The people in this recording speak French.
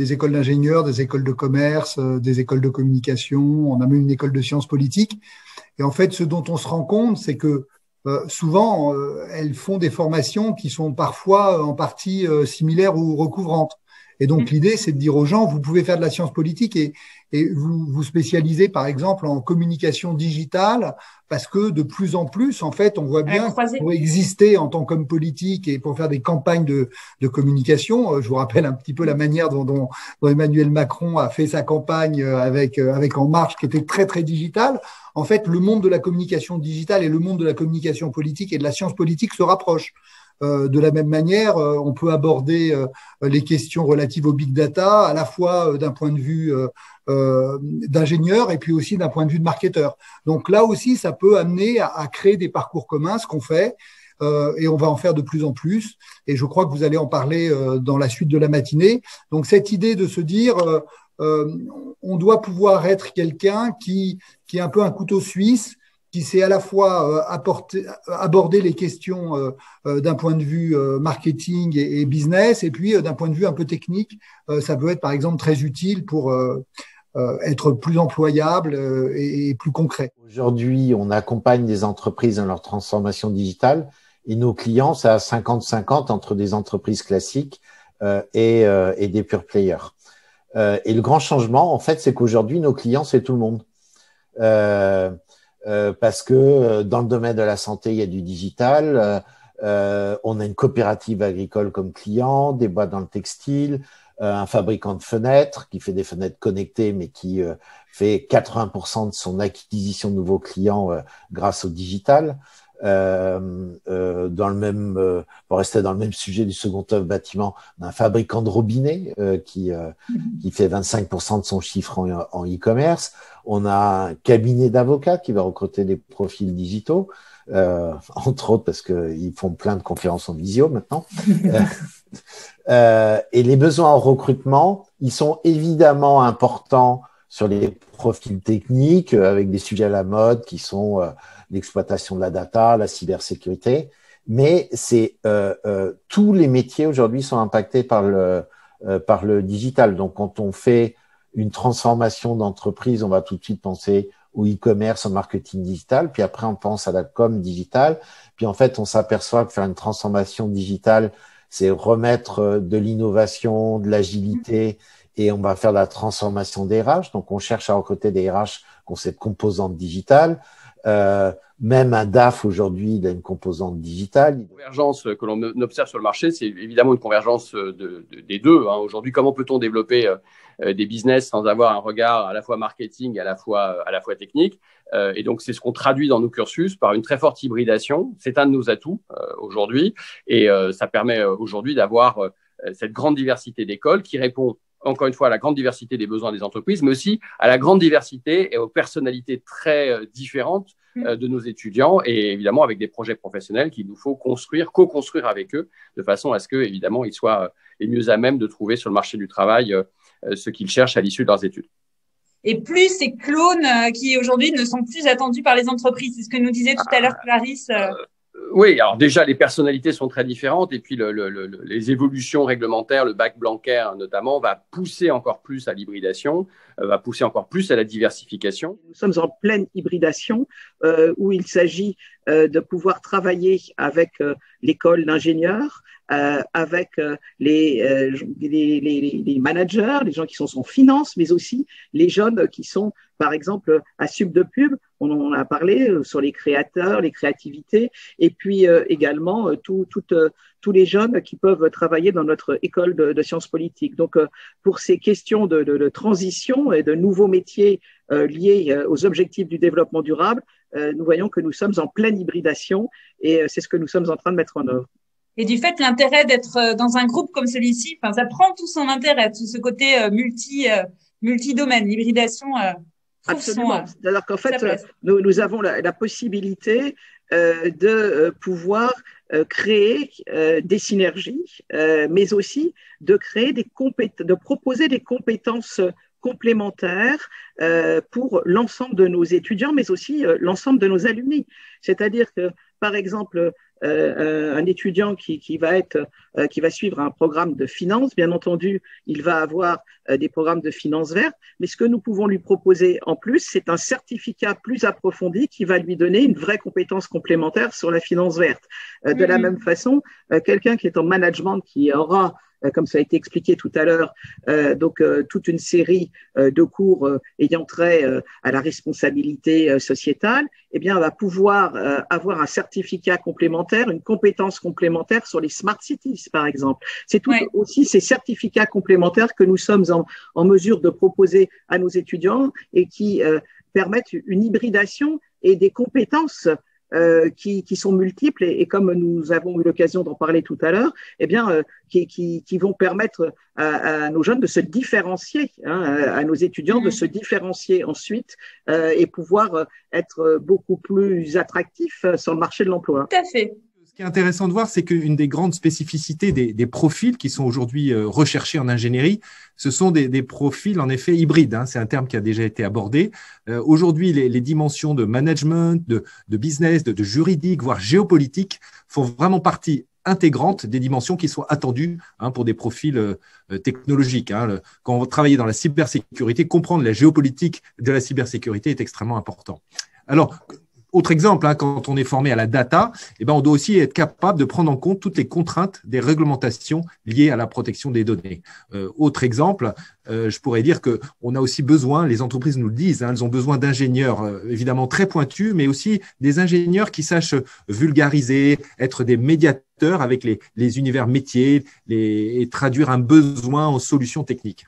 des écoles d'ingénieurs, des écoles de commerce, des écoles de communication, on a même une école de sciences politiques. Et en fait, ce dont on se rend compte, c'est que souvent, elles font des formations qui sont parfois en partie similaires ou recouvrantes. Et donc, l'idée, c'est de dire aux gens, vous pouvez faire de la science politique et vous vous spécialisez, par exemple, en communication digitale, parce que de plus en plus, en fait, on voit bien que pour exister en tant qu'homme politique et pour faire des campagnes de communication, je vous rappelle un petit peu la manière dont Emmanuel Macron a fait sa campagne avec En Marche, qui était très, très digitale. En fait, le monde de la communication digitale et le monde de la communication politique et de la science politique se rapprochent. De la même manière, on peut aborder les questions relatives au big data à la fois d'un point de vue d'ingénieur et puis aussi d'un point de vue de marketeur. Donc là aussi, ça peut amener à créer des parcours communs, ce qu'on fait, et on va en faire de plus en plus. Et je crois que vous allez en parler dans la suite de la matinée. Donc cette idée de se dire on doit pouvoir être quelqu'un qui est un peu un couteau suisse, qui sait à la fois aborder les questions d'un point de vue marketing et business, et puis d'un point de vue un peu technique, ça peut être par exemple très utile pour être plus employable et plus concret. Aujourd'hui, on accompagne des entreprises dans leur transformation digitale, et nos clients, c'est à 50-50 entre des entreprises classiques et des pure players. Et le grand changement, en fait, c'est qu'aujourd'hui, nos clients, c'est tout le monde. Parce que dans le domaine de la santé, il y a du digital, on a une coopérative agricole comme client, des boîtes dans le textile, un fabricant de fenêtres qui fait des fenêtres connectées, mais qui fait 80% de son acquisition de nouveaux clients grâce au digital. Dans le même, pour rester dans le même sujet du second œuvre bâtiment, on a un fabricant de robinets qui fait 25% de son chiffre en e-commerce. On a un cabinet d'avocats qui va recruter des profils digitaux, entre autres parce qu'ils font plein de conférences en visio maintenant. Et les besoins en recrutement, ils sont évidemment importants sur les profils techniques, avec des sujets à la mode qui sont l'exploitation de la data, la cybersécurité, mais c'est tous les métiers aujourd'hui sont impactés par le digital. Donc, quand on fait une transformation d'entreprise, on va tout de suite penser au e-commerce, au marketing digital, puis après on pense à la com digitale, puis en fait on s'aperçoit que faire une transformation digitale, c'est remettre de l'innovation, de l'agilité, et on va faire de la transformation des RH. Donc on cherche à recruter des RH qui ont cette composante digitale. Même un DAF aujourd'hui, il a une composante digitale. La convergence que l'on observe sur le marché, c'est évidemment une convergence des deux. Aujourd'hui, comment peut-on développer des business sans avoir un regard à la fois marketing et à la fois technique? Et donc, c'est ce qu'on traduit dans nos cursus par une très forte hybridation. C'est un de nos atouts aujourd'hui. Et ça permet aujourd'hui d'avoir cette grande diversité d'écoles qui répond encore une fois à la grande diversité des besoins des entreprises, mais aussi à la grande diversité et aux personnalités très différentes de nos étudiants, et évidemment avec des projets professionnels qu'il nous faut construire, co-construire avec eux, de façon à ce que, évidemment, ils soient les mieux à même de trouver sur le marché du travail ce qu'ils cherchent à l'issue de leurs études. Et plus ces clones qui aujourd'hui ne sont plus attendus par les entreprises, c'est ce que nous disait tout à l'heure Clarisse. Oui, alors déjà, les personnalités sont très différentes, et puis les évolutions réglementaires, le bac Blanquer notamment, va pousser encore plus à l'hybridation, va pousser encore plus à la diversification. Nous sommes en pleine hybridation où il s'agit de pouvoir travailler avec l'école d'ingénieurs, avec les managers, les gens qui sont en finance, mais aussi les jeunes qui sont, par exemple, à Sub de Pub. On en a parlé sur les créateurs, les créativités, et puis également tous les jeunes qui peuvent travailler dans notre école de sciences politiques. Donc, pour ces questions de transition et de nouveaux métiers liés aux objectifs du développement durable, nous voyons que nous sommes en pleine hybridation, et c'est ce que nous sommes en train de mettre en œuvre. Et du fait, l'intérêt d'être dans un groupe comme celui-ci, enfin, ça prend tout son intérêt, tout ce côté multi-domaine, l'hybridation. Absolument. Alors qu'en fait, nous avons la possibilité de pouvoir créer des synergies, mais aussi de créer de proposer des compétences complémentaires pour l'ensemble de nos étudiants, mais aussi l'ensemble de nos alumni. C'est-à-dire que, par exemple, un étudiant qui va suivre un programme de finance, bien entendu, il va avoir des programmes de finance verte, mais ce que nous pouvons lui proposer en plus, c'est un certificat plus approfondi qui va lui donner une vraie compétence complémentaire sur la finance verte. De la même façon, quelqu'un qui est en management, qui aura, comme ça a été expliqué tout à l'heure, toute une série de cours ayant trait à la responsabilité sociétale, eh bien, va pouvoir avoir un certificat complémentaire, une compétence complémentaire sur les smart cities, par exemple. C'est aussi ces certificats complémentaires que nous sommes en mesure de proposer à nos étudiants et qui permettent une hybridation et des compétences qui sont multiples et comme nous avons eu l'occasion d'en parler tout à l'heure, eh bien, qui vont permettre à nos jeunes de se différencier, à nos étudiants de se différencier ensuite et pouvoir être beaucoup plus attractifs sur le marché de l'emploi. Tout à fait. Ce qui est intéressant de voir, c'est qu'une des grandes spécificités des profils qui sont aujourd'hui recherchés en ingénierie, ce sont des profils en effet hybrides. C'est un terme qui a déjà été abordé. Aujourd'hui, les dimensions de management, de business, de juridique, voire géopolitique, font vraiment partie intégrante des dimensions qui sont attendues pour des profils technologiques. Quand on va travailler dans la cybersécurité, comprendre la géopolitique de la cybersécurité est extrêmement important. Alors, autre exemple, quand on est formé à la data, on doit aussi être capable de prendre en compte toutes les contraintes des réglementations liées à la protection des données. Autre exemple, je pourrais dire qu'on a aussi besoin, les entreprises nous le disent, elles ont besoin d'ingénieurs évidemment très pointus, mais aussi des ingénieurs qui sachent vulgariser, être des médiateurs avec les univers métiers et traduire un besoin en solutions techniques.